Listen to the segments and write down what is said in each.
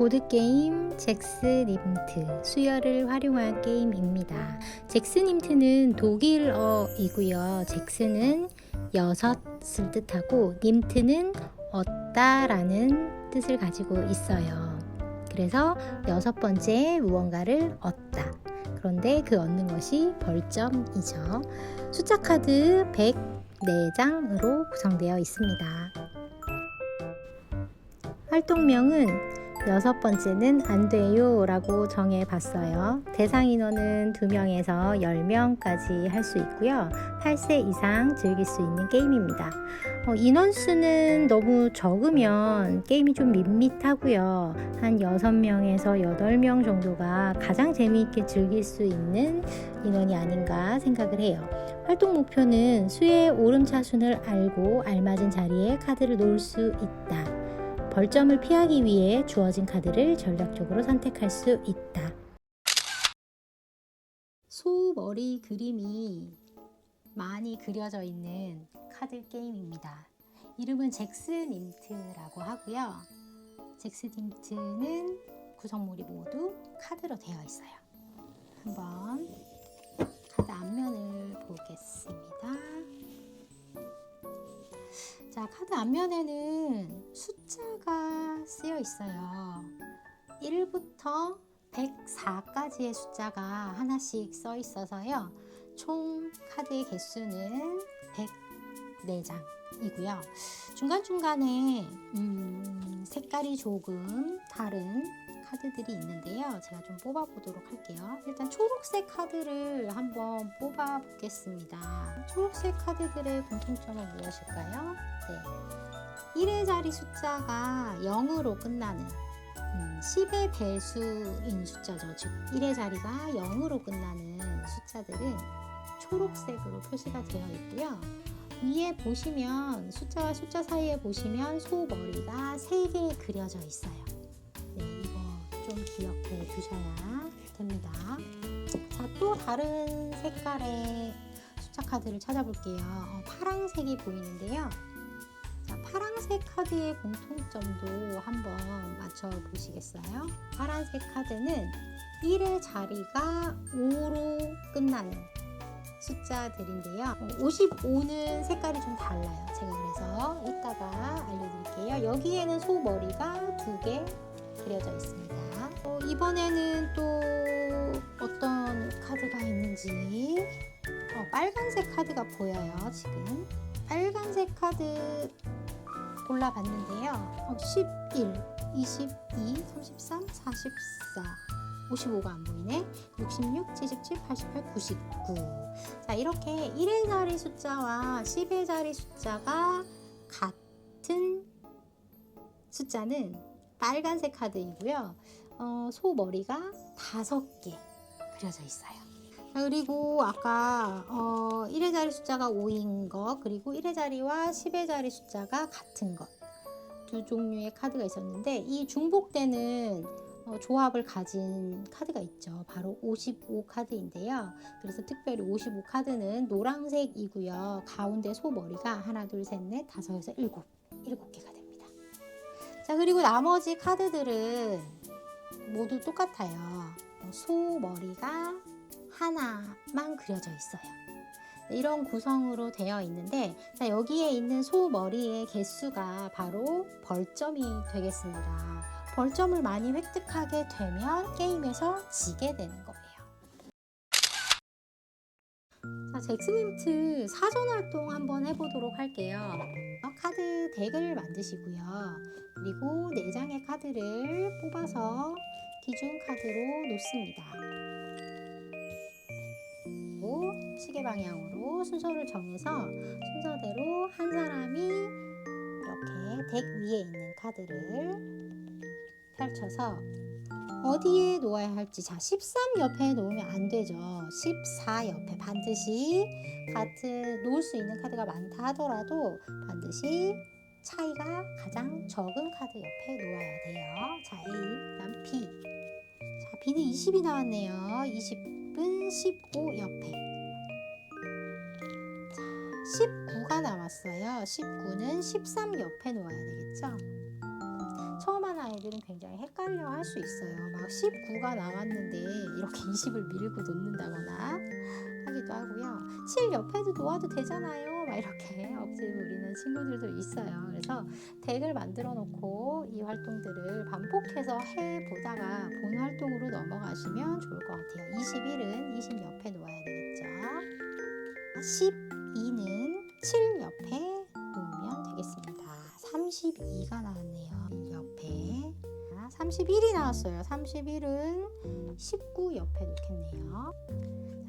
보드게임 잭스님트 수열을 활용한 게임입니다. 잭스님트는 독일어이고요. 잭스는 여섯을 뜻하고 님트는 얻다라는 뜻을 가지고 있어요. 그래서 여섯 번째 무언가를 얻다. 그런데 그 얻는 것이 벌점이죠. 숫자 카드 104장으로 구성되어 있습니다. 활동명은 여섯 번째는 안 돼요 라고 정해봤어요. 대상 인원은 2명에서 10명까지 할 수 있고요. 8세 이상 즐길 수 있는 게임입니다. 인원수는 너무 적으면 게임이 좀 밋밋하고요. 한 6명에서 8명 정도가 가장 재미있게 즐길 수 있는 인원이 아닌가 생각을 해요. 활동 목표는 수의 오름차순을 알고 알맞은 자리에 카드를 놓을 수 있다. 벌점을 피하기 위해 주어진 카드를 전략적으로 선택할 수 있다. 소 머리 그림이 많이 그려져 있는 카드 게임입니다. 이름은 잭스님트라고 하고요. 잭스님트는 구성물이 모두 카드로 되어 있어요. 한번 카드 앞면을 보겠습니다. 자, 카드 앞면에는 숫자가 쓰여 있어요. 1부터 104까지의 숫자가 하나씩 써 있어서요. 총 카드의 개수는 104장이고요. 중간중간에 색깔이 조금 다른 카드들이 있는데요. 제가 좀 뽑아보도록 할게요. 일단 초록색 카드를 한번 뽑아보겠습니다. 초록색 카드들의 공통점은 무엇일까요? 네, 1의 자리 숫자가 0으로 끝나는 10의 배수인 숫자죠. 즉 1의 자리가 0으로 끝나는 숫자들은 초록색으로 표시가 되어 있고요. 위에 보시면 숫자와 숫자 사이에 보시면 소 머리가 3개 그려져 있어요. 네, 이거 좀 기억해 두셔야 됩니다. 자, 또 다른 색깔의 숫자 카드를 찾아볼게요. 파란색이 보이는데요. 자, 파란색 카드의 공통점도 한번 맞춰보시겠어요? 파란색 카드는 1의 자리가 5로 끝나는 숫자들인데요. 55는 색깔이 좀 달라요. 제가 그래서 이따가 알려드릴게요. 여기에는 소 머리가 2개 그려져 있습니다. 이번에는 또 어떤 카드가 있는지 빨간색 카드가 보여요. 지금 빨간색 카드 골라봤는데요. 11, 22, 33, 44 55가 안 보이네. 66, 77, 88, 99. 자, 이렇게 1의 자리 숫자와 10의 자리 숫자가 같은 숫자는 빨간색 카드이고요. 소 머리가 5개 그려져 있어요. 자, 그리고 아까 1의 자리 숫자가 5인 것, 그리고 1의 자리와 10의 자리 숫자가 같은 것, 두 종류의 카드가 있었는데 이 중복되는 조합을 가진 카드가 있죠. 바로 55 카드인데요. 그래서 특별히 55 카드는 노란색이고요. 가운데 소 머리가 하나, 둘, 셋, 넷, 다섯, 여섯, 일곱 7개가 됩니다. 자, 그리고 나머지 카드들은 모두 똑같아요. 소 머리가 하나만 그려져 있어요. 이런 구성으로 되어 있는데, 자, 여기에 있는 소 머리의 개수가 바로 벌점이 되겠습니다. 벌점을 많이 획득하게 되면 게임에서 지게 되는 거예요. 자, 잭스님트 사전 활동 한번 해보도록 할게요. 카드 덱을 만드시고요. 그리고 4장의 카드를 뽑아서 기준 카드로 놓습니다. 그리고 시계 방향으로 순서를 정해서 순서대로 한 사람이 이렇게 덱 위에 있는 카드를 펼쳐서 어디에 놓아야 할지, 자, 13 옆에 놓으면 안 되죠. 14 옆에 반드시 같은 놓을 수 있는 카드가 많다 하더라도 반드시 차이가 가장 적은 카드 옆에 놓아야 돼요. 자, A, 그다음 B. 자, B는 20이 나왔네요. 20은 15 옆에. 자, 19가 남았어요. 19는 13 옆에 놓아야 되겠죠. 처음 하나 아이들은 굉장히 헷갈려 할 수 있어요. 막 19가 나왔는데 이렇게 20을 밀고 놓는다거나 하기도 하고요. 7 옆에도 놓아도 되잖아요. 막 이렇게 억지 부리는 친구들도 있어요. 그래서 덱을 만들어 놓고 이 활동들을 반복해서 해보다가 본 활동으로 넘어가시면 좋을 것 같아요. 21은 20 옆에 놓아야 되겠죠. 12는 7 옆에 놓으면 되겠습니다. 32가 나왔네요. 1 옆에. 31이 나왔어요. 31은 19 옆에 놓겠네요.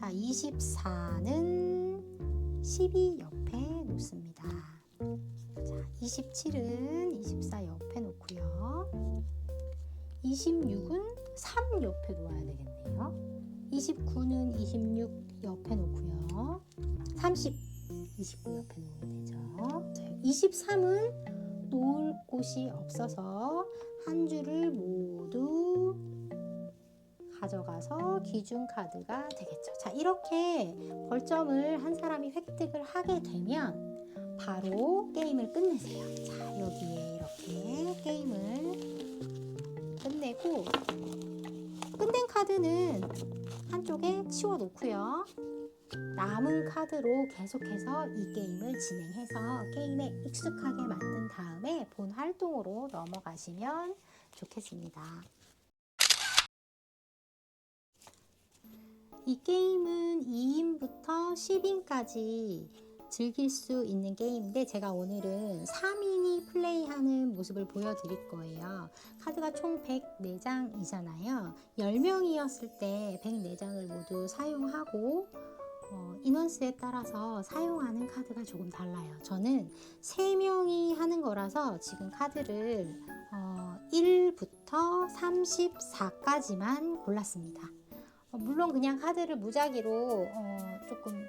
자, 24는 12 옆에 놓습니다. 자, 27은 24 옆에 놓고요. 26은 3 옆에 놓아야 되겠네요. 29는 26 옆에 놓고요. 30, 29 옆에 놓으면 되죠. 23은 놓을 곳이 없어서 한 줄을 모두 가져가서 기준 카드가 되겠죠. 자, 이렇게 벌점을 한 사람이 획득을 하게 되면 바로 게임을 끝내세요. 자, 여기에 이렇게 게임을 끝내고 끝낸 카드는 한쪽에 치워 놓고요. 남은 카드로 계속해서 이 게임을 진행해서 게임에 익숙하게 만든 다음에 본 활동으로 넘어가시면 좋겠습니다. 이 게임은 2인부터 10인까지 즐길 수 있는 게임인데 제가 오늘은 3인이 플레이하는 모습을 보여드릴 거예요. 카드가 총 104장이잖아요. 10명이었을 때 104장을 모두 사용하고 인원수에 따라서 사용하는 카드가 조금 달라요. 저는 3명이 하는 거라서 지금 카드를 1부터 34까지만 골랐습니다. 물론 그냥 카드를 무작위로 조금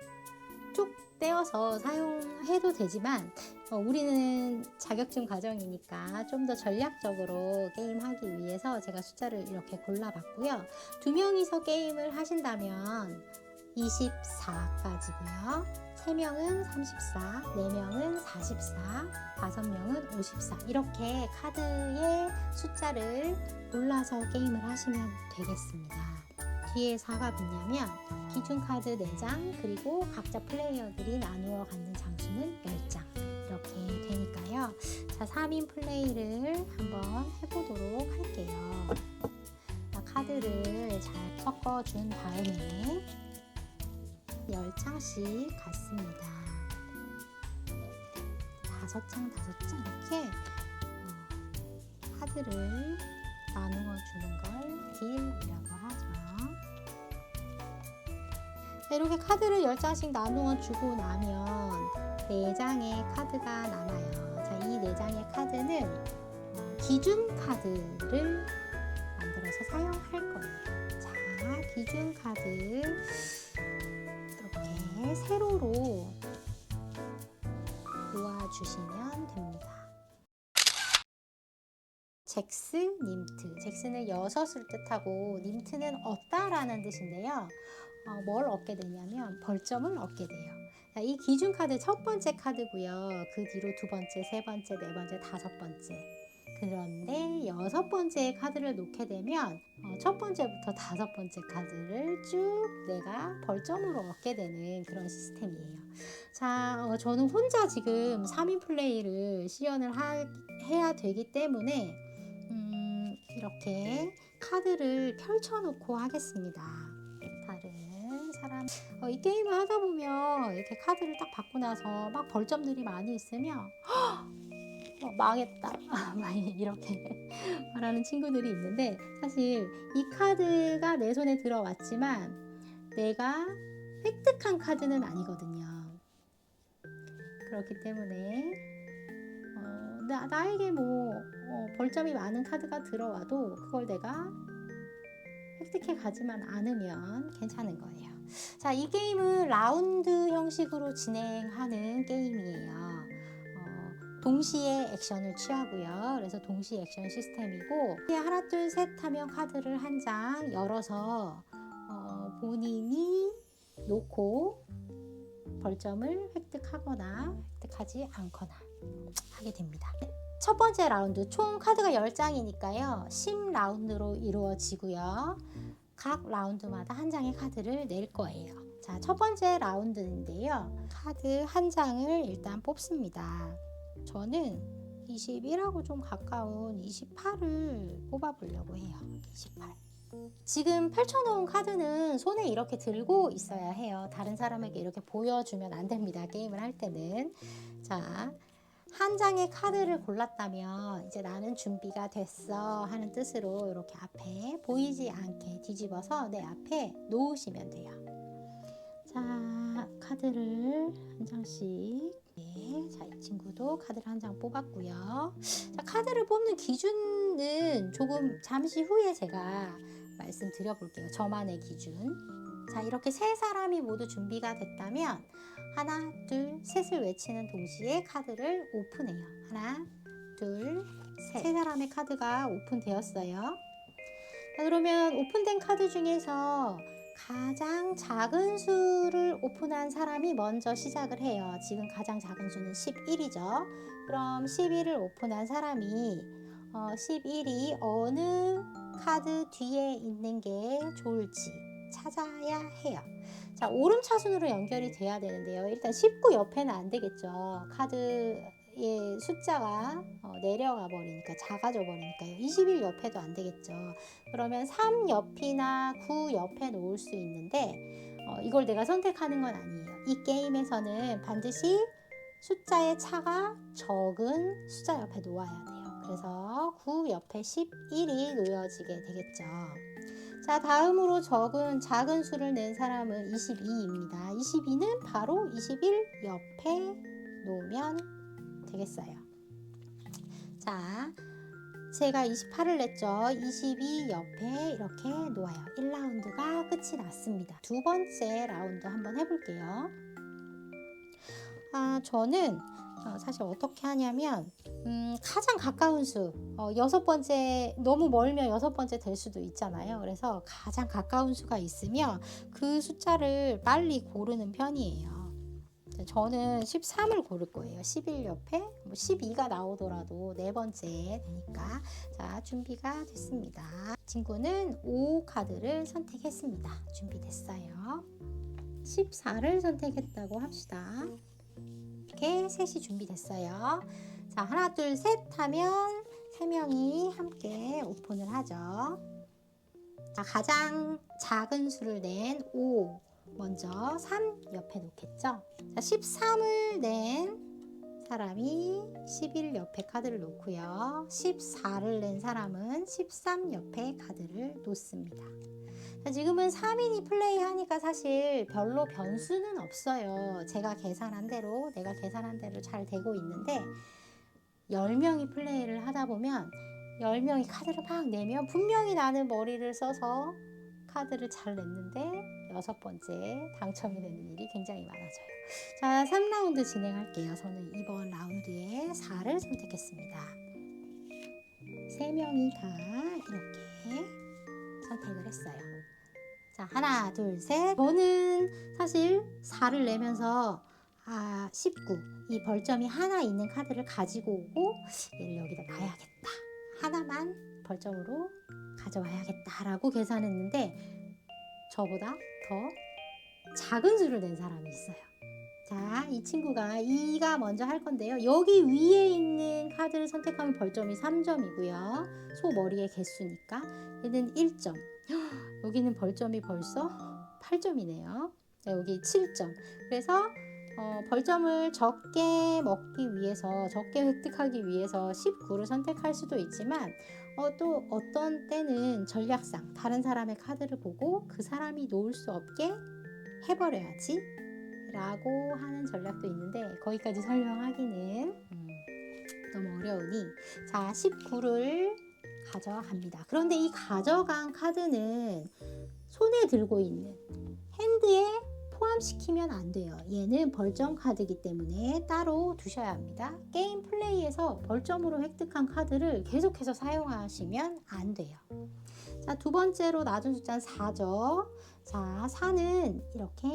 쭉 떼어서 사용해도 되지만 우리는 자격증 과정이니까 좀 더 전략적으로 게임하기 위해서 제가 숫자를 이렇게 골라봤고요. 2명이서 게임을 하신다면 24까지고요. 3명은 34, 4명은 44, 5명은 54 이렇게 카드의 숫자를 골라서 게임을 하시면 되겠습니다. 뒤에 4가 붙냐면 기준 카드 4장 그리고 각자 플레이어들이 나누어 갖는 장수는 10장 이렇게 되니까요. 자, 3인 플레이를 한번 해보도록 할게요. 자, 카드를 잘 섞어준 다음에 10장씩 갖습니다. 5장, 5장 이렇게 카드를 나누어 주는 걸 딜이라고 하죠. 이렇게 카드를 10장씩 나누어 주고 나면 4장의 카드가 남아요. 자, 이 4장의 카드는 기준 카드를 만들어서 사용할 거예요. 자, 기준 카드 이렇게 세로로 놓아주시면 됩니다. 잭스, 님트. 잭스는 6을 뜻하고 님트는 얻다라는 뜻인데요. 뭘 얻게 되냐면 벌점을 얻게 돼요. 자, 이 기준 카드 첫 번째 카드고요. 그 뒤로 두 번째, 세 번째, 네 번째, 다섯 번째. 그런데 6번째 카드를 놓게 되면 첫 번째부터 5번째 카드를 쭉 내가 벌점으로 얻게 되는 그런 시스템이에요. 자, 저는 혼자 지금 3인 플레이를 시연을 해야 되기 때문에 이렇게 카드를 펼쳐놓고 하겠습니다. 다른 사람 이 게임을 하다 보면 이렇게 카드를 딱 받고 나서 막 벌점들이 많이 있으면 망했다 막 이렇게 말하는 친구들이 있는데 사실 이 카드가 내 손에 들어왔지만 내가 획득한 카드는 아니거든요. 그렇기 때문에 나에게 벌점이 많은 카드가 들어와도 그걸 내가 획득해 가지만 않으면 괜찮은 거예요. 자, 이 게임은 라운드 형식으로 진행하는 게임이에요. 동시에 액션을 취하고요. 그래서 동시 액션 시스템이고 하나 둘 셋 하면 카드를 한 장 열어서 본인이 놓고 벌점을 획득하거나 획득하지 않거나 하게 됩니다. 첫 번째 라운드 총 카드가 10장이니까요. 10라운드로 이루어지고요. 각 라운드마다 한 장의 카드를 낼 거예요. 자, 첫 번째 라운드인데요. 카드 한 장을 일단 뽑습니다. 저는 21하고 좀 가까운 28을 뽑아보려고 해요. 28. 지금 펼쳐놓은 카드는 손에 이렇게 들고 있어야 해요. 다른 사람에게 이렇게 보여주면 안 됩니다. 게임을 할 때는. 자, 한 장의 카드를 골랐다면 이제 나는 준비가 됐어 하는 뜻으로 이렇게 앞에 보이지 않게 뒤집어서 내 앞에 놓으시면 돼요. 자, 카드를 한 장씩. 네, 자, 이 친구도 카드를 한 장 뽑았고요. 자, 카드를 뽑는 기준은 조금 잠시 후에 제가 말씀드려 볼게요. 저만의 기준. 자, 이렇게 세 사람이 모두 준비가 됐다면 하나, 둘, 셋을 외치는 동시에 카드를 오픈해요. 하나, 둘, 셋. 세 사람의 카드가 오픈되었어요. 자, 그러면 오픈된 카드 중에서 가장 작은 수를 오픈한 사람이 먼저 시작을 해요. 지금 가장 작은 수는 11이죠. 그럼 11을 오픈한 사람이 11이 어느 카드 뒤에 있는 게 좋을지 찾아야 해요. 자, 오름차순으로 연결이 돼야 되는데요. 일단 19 옆에는 안 되겠죠. 카드의 숫자가 내려가 버리니까, 작아져 버리니까요. 21 옆에도 안 되겠죠. 그러면 3 옆이나 9 옆에 놓을 수 있는데 이걸 내가 선택하는 건 아니에요. 이 게임에서는 반드시 숫자의 차가 적은 숫자 옆에 놓아야 돼요. 그래서 9 옆에 11이 놓여지게 되겠죠. 자, 다음으로 작은 수를 낸 사람은 22입니다. 22는 바로 21 옆에 놓으면 되겠어요. 자, 제가 28을 냈죠. 22 옆에 이렇게 놓아요. 1라운드가 끝이 났습니다. 두 번째 라운드 한번 해볼게요. 저는 사실 어떻게 하냐면 가장 가까운 수, 6번째, 너무 멀면 6번째 될 수도 있잖아요. 그래서 가장 가까운 수가 있으면 그 숫자를 빨리 고르는 편이에요. 저는 13을 고를 거예요. 11 옆에 12가 나오더라도 네 번째 되니까. 자, 준비가 됐습니다. 친구는 5 카드를 선택했습니다. 준비됐어요. 14를 선택했다고 합시다. 이렇게 셋이 준비됐어요. 자, 하나, 둘, 셋 하면 3명이 함께 오픈을 하죠. 자, 가장 작은 수를 낸 5 먼저 3 옆에 놓겠죠. 자, 13을 낸 사람이 11 옆에 카드를 놓고요. 14를 낸 사람은 13 옆에 카드를 놓습니다. 자, 지금은 3인이 플레이하니까 사실 별로 변수는 없어요. 내가 계산한 대로 잘 되고 있는데 10명이 플레이를 하다 보면 10명이 카드를 막 내면 분명히 나는 머리를 써서 카드를 잘 냈는데 6번째 당첨이 되는 일이 굉장히 많아져요. 자, 3라운드 진행할게요. 저는 이번 라운드에 4를 선택했습니다. 3명이 다 이렇게 선택을 했어요. 자, 하나, 둘, 셋. 저는 사실 4를 내면서 19, 이 벌점이 하나 있는 카드를 가지고 오고 얘를 여기다 놔야겠다. 하나만 벌점으로 가져와야겠다 라고 계산했는데 저보다 더 작은 수를 낸 사람이 있어요. 자, 이 친구가 2가 먼저 할 건데요. 여기 위에 있는 카드를 선택하면 벌점이 3점이고요. 소 머리의 개수니까 얘는 1점. 여기는 벌점이 벌써 8점이네요. 여기 7점. 그래서 벌점을 적게 먹기 위해서, 적게 획득하기 위해서 19를 선택할 수도 있지만 또 어떤 때는 전략상 다른 사람의 카드를 보고 그 사람이 놓을 수 없게 해버려야지 라고 하는 전략도 있는데 거기까지 설명하기는 너무 어려우니, 자, 19를 가져갑니다. 그런데 이 가져간 카드는 손에 들고 있는 핸드에 포함시키면 안 돼요. 얘는 벌점 카드이기 때문에 따로 두셔야 합니다. 게임 플레이에서 벌점으로 획득한 카드를 계속해서 사용하시면 안 돼요. 자, 두 번째로 놔둔 숫자는 4죠. 자, 4는 이렇게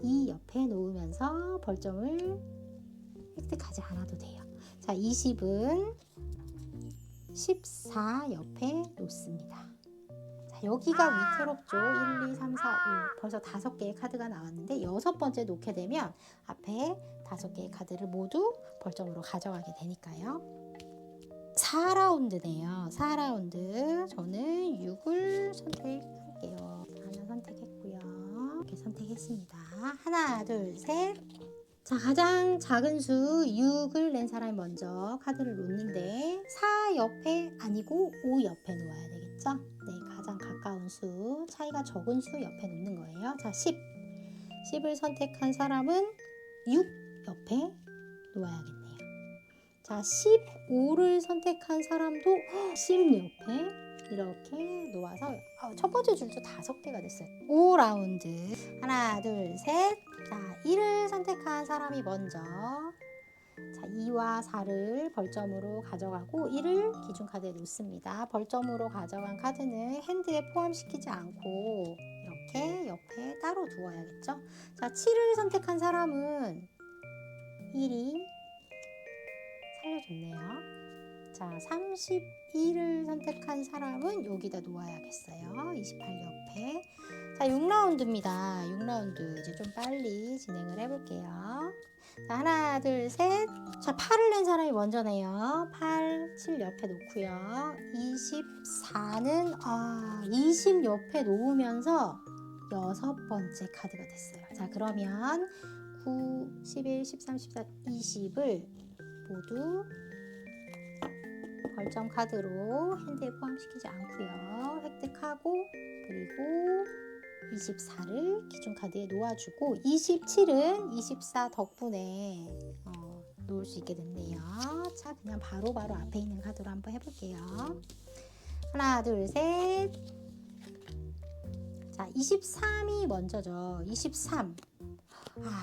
2 옆에 놓으면서 벌점을 획득하지 않아도 돼요. 자, 20은 14 옆에 놓습니다. 자, 여기가 위태롭죠. 1, 2, 3, 4, 5 벌써 5개의 카드가 나왔는데 6번째 놓게 되면 앞에 5개의 카드를 모두 벌점으로 가져가게 되니까요. 4라운드네요. 4라운드 저는 6을 선택할게요. 하나 선택했고요. 이렇게 선택했습니다. 하나, 둘, 셋. 자, 가장 작은 수 6을 낸 사람이 먼저 카드를 놓는데 4 옆에 아니고 5 옆에 놓아야 되겠죠? 네, 가장 가까운 수, 차이가 적은 수 옆에 놓는 거예요. 자, 10을 선택한 사람은 6 옆에 놓아야겠네요. 자, 15를 선택한 사람도 10 옆에 이렇게 놓아서 첫 번째 줄도 5개가 됐어요. 5라운드. 하나, 둘, 셋. 자, 1을 선택한 사람이 먼저 자, 2와 4를 벌점으로 가져가고 1을 기준카드에 놓습니다. 벌점으로 가져간 카드는 핸드에 포함시키지 않고 이렇게 옆에 따로 두어야겠죠. 자, 7을 선택한 사람은 1이 살려줬네요. 자, 31을 선택한 사람은 여기다 놓아야겠어요. 28 옆에. 자, 6라운드입니다. 6라운드 이제 좀 빨리 진행을 해볼게요. 자, 하나, 둘, 셋. 자, 8을 낸 사람이 먼저네요. 8, 7 옆에 놓고요. 24는 20 옆에 놓으면서 6번째 카드가 됐어요. 자, 그러면 9, 11, 13, 14, 20을 모두 벌점 카드로 핸드에 포함시키지 않고요. 획득하고 그리고 24를 기준 카드에 놓아주고 27은 24 덕분에 놓을 수 있게 됐네요. 자, 그냥 바로바로 앞에 있는 카드로 한번 해볼게요. 하나, 둘, 셋. 자, 23이 먼저죠. 23.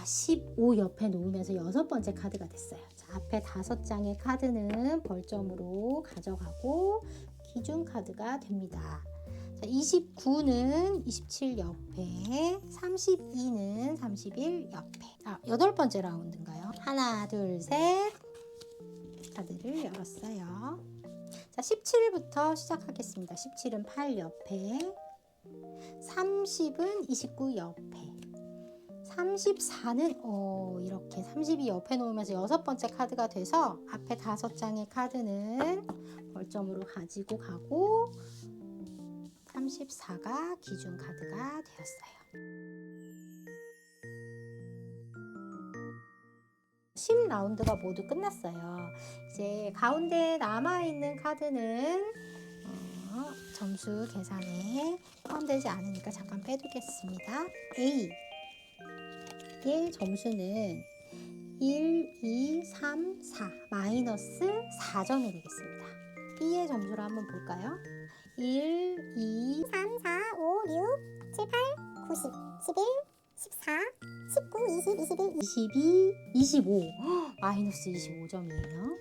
15 옆에 놓으면서 6번째 카드가 됐어요. 자, 앞에 5장의 카드는 벌점으로 가져가고 기준 카드가 됩니다. 자, 29는 27 옆에, 32는 31 옆에. 8번째 라운드인가요? 하나, 둘, 셋. 카드를 열었어요. 자, 17부터 시작하겠습니다. 17은 8 옆에, 30은 29 옆에, 34는 이렇게 32 옆에 놓으면서 6번째 카드가 돼서 앞에 5장의 카드는 벌점으로 가지고 가고 34가 기준 카드가 되었어요. 10라운드가 모두 끝났어요. 이제 가운데 남아있는 카드는 점수 계산에 포함되지 않으니까 잠깐 빼두겠습니다. A의 점수는 1, 2, 3, 4 마이너스 4점이 되겠습니다. B의 점수를 한번 볼까요? 1, 2, 3, 4, 5, 6, 7, 8, 9, 10, 11, 14, 19, 20, 21, 22, 25 마이너스 25점이에요.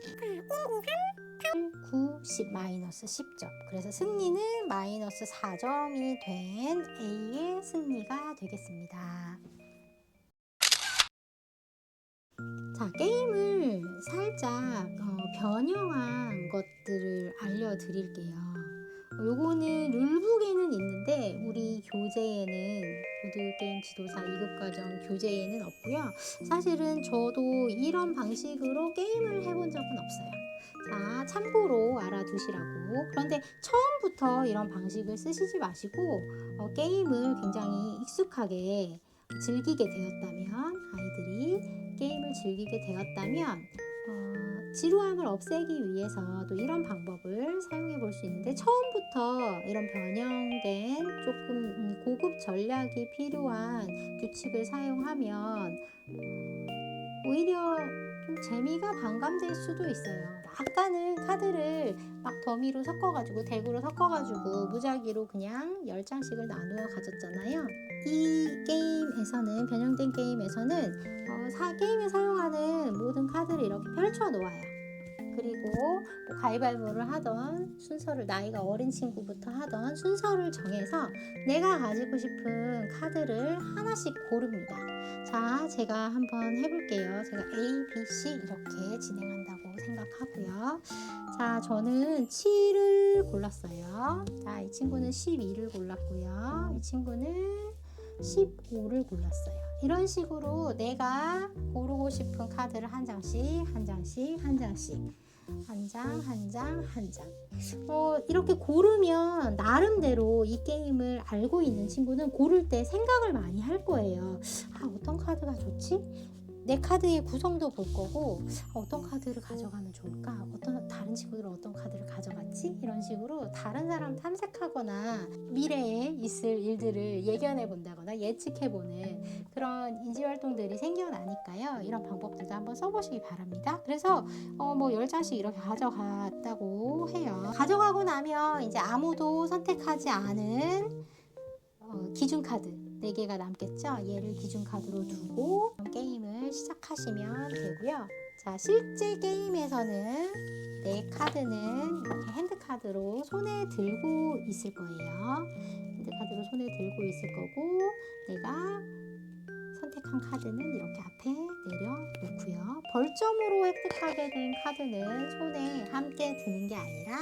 9, 10 마이너스 10점. 그래서 승리는 마이너스 4점이 된 A의 승리가 되겠습니다. 자, 게임을 살짝 변형한 것들을 알려드릴게요. 요거는 룰북에는 있는데 우리 교재에는 보드게임 지도사 2급 과정 교재에는 없고요. 사실은 저도 이런 방식으로 게임을 해본 적은 없어요. 자, 참고로 알아두시라고. 그런데 처음부터 이런 방식을 쓰시지 마시고 게임을 굉장히 익숙하게 즐기게 되었다면 아이들이 게임을 즐기게 되었다면 지루함을 없애기 위해서 또 이런 방법을 사용해 볼 수 있는데 처음부터 이런 변형된 조금 고급 전략이 필요한 규칙을 사용하면 오히려 좀 재미가 반감될 수도 있어요. 아까는 카드를 막 더미로 섞어가지고 덱으로 섞어가지고 무작위로 그냥 10장씩을 나누어 가졌잖아요. 이 게임에서는 변형된 게임에서는 게임에 사용하는 모든 카드를 이렇게 펼쳐 놓아요. 그리고 뭐 가위바위보를 하던 순서를 나이가 어린 친구부터 하던 순서를 정해서 내가 가지고 싶은 카드를 하나씩 고릅니다. 자, 제가 한번 해볼게요. 제가 A, B, C 이렇게 진행한다고 생각하고요. 자, 저는 7을 골랐어요. 자, 이 친구는 12를 골랐고요. 이 친구는 15를 골랐어요. 이런 식으로 내가 고르고 싶은 카드를 한 장씩 한 장씩 한 장씩 한 장 한 장 한 장 이렇게 고르면 나름대로 이 게임을 알고 있는 친구는 고를 때 생각을 많이 할 거예요. 어떤 카드가 좋지? 내 카드의 구성도 볼 거고 어떤 카드를 가져가면 좋을까? 다른 친구들은 어떤 카드를 가져갔지? 이런 식으로 다른 사람 탐색하거나 미래에 있을 일들을 예견해 본다거나 예측해 보는 그런 인지 활동들이 생겨나니까요. 이런 방법들도 한번 써보시기 바랍니다. 그래서 뭐 10장씩 이렇게 가져갔다고 해요. 가져가고 나면 이제 아무도 선택하지 않은 기준 카드 4개가 남겠죠. 얘를 기준 카드로 두고 게임을 시작하시면 되고요. 자, 실제 게임에서는 내 카드는 이렇게 핸드카드로 손에 들고 있을 거예요. 핸드카드로 손에 들고 있을 거고 내가 선택한 카드는 이렇게 앞에 내려놓고요. 벌점으로 획득하게 된 카드는 손에 함께 드는 게 아니라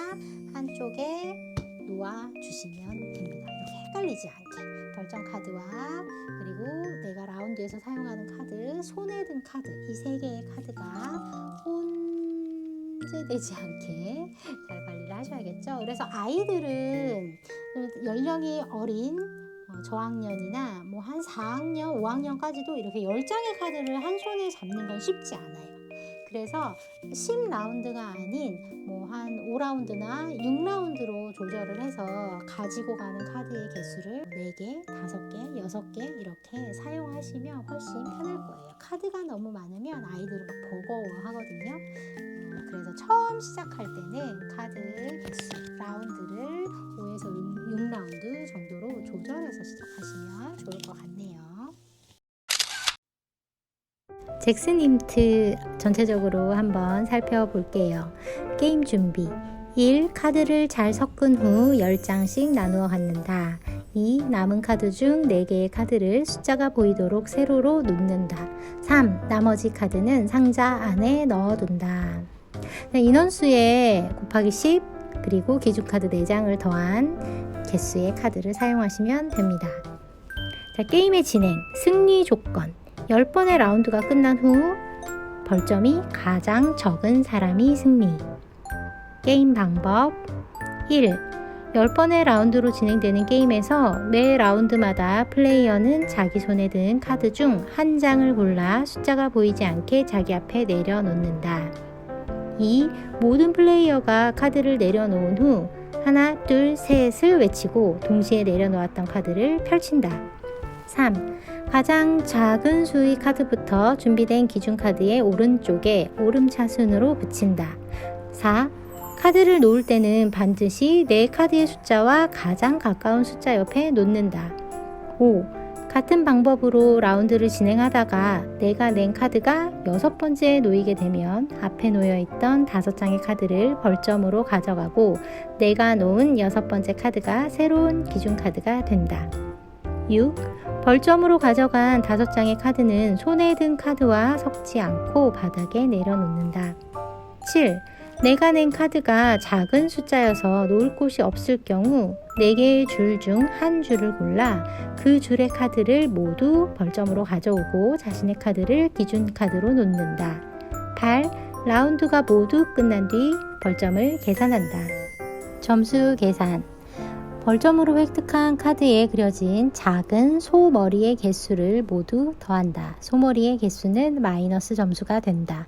한쪽에 놓아주시면 됩니다. 이렇게 헷갈리지 않게. 벌점 카드와 그리고 내가 라운드에서 사용하는 카드, 손에 든 카드, 이 3개의 카드가 혼재되지 않게 잘 관리를 하셔야겠죠. 그래서 아이들은 연령이 어린 저학년이나 뭐 한 4학년, 5학년까지도 이렇게 10장의 카드를 한 손에 잡는 건 쉽지 않아요. 그래서 10라운드가 아닌 뭐 한 5라운드나 6라운드로 조절을 해서 가지고 가는 카드의 개수를 4개, 5개, 6개 이렇게 사용하시면 훨씬 편할 거예요. 카드가 너무 많으면 아이들은 막 버거워하거든요. 그래서 처음 시작할 때는 카드 개수, 라운드를 5에서 6라운드 정도로 조절해서 시작하시면 좋을 것 같네요. 잭슨 힌트 전체적으로 한번 살펴볼게요. 게임 준비 1. 카드를 잘 섞은 후 10장씩 나누어 갖는다. 2. 남은 카드 중 4개의 카드를 숫자가 보이도록 세로로 놓는다. 3. 나머지 카드는 상자 안에 넣어둔다. 인원수에 곱하기 10 그리고 기준카드 4장을 더한 개수의 카드를 사용하시면 됩니다. 자, 게임의 진행, 승리 조건 10번의 라운드가 끝난 후 벌점이 가장 적은 사람이 승리. 게임 방법 1. 10번의 라운드로 진행되는 게임에서 매 라운드마다 플레이어는 자기 손에 든 카드 중 한 장을 골라 숫자가 보이지 않게 자기 앞에 내려놓는다. 2. 모든 플레이어가 카드를 내려놓은 후 하나, 둘, 셋을 외치고 동시에 내려놓았던 카드를 펼친다. 3. 가장 작은 수의 카드부터 준비된 기준 카드의 오른쪽에 오름차순으로 붙인다. 4. 카드를 놓을 때는 반드시 내 카드의 숫자와 가장 가까운 숫자 옆에 놓는다. 5. 같은 방법으로 라운드를 진행하다가 내가 낸 카드가 6번째에 놓이게 되면 앞에 놓여있던 5장의 카드를 벌점으로 가져가고 내가 놓은 6번째 카드가 새로운 기준 카드가 된다. 6. 벌점으로 가져간 5장의 카드는 손에 든 카드와 섞지 않고 바닥에 내려놓는다. 7. 내가 낸 카드가 작은 숫자여서 놓을 곳이 없을 경우 4개의 줄 중 한 줄을 골라 그 줄의 카드를 모두 벌점으로 가져오고 자신의 카드를 기준 카드로 놓는다. 8. 라운드가 모두 끝난 뒤 벌점을 계산한다. 점수 계산 벌점으로 획득한 카드에 그려진 작은 소머리의 개수를 모두 더한다. 소머리의 개수는 마이너스 점수가 된다.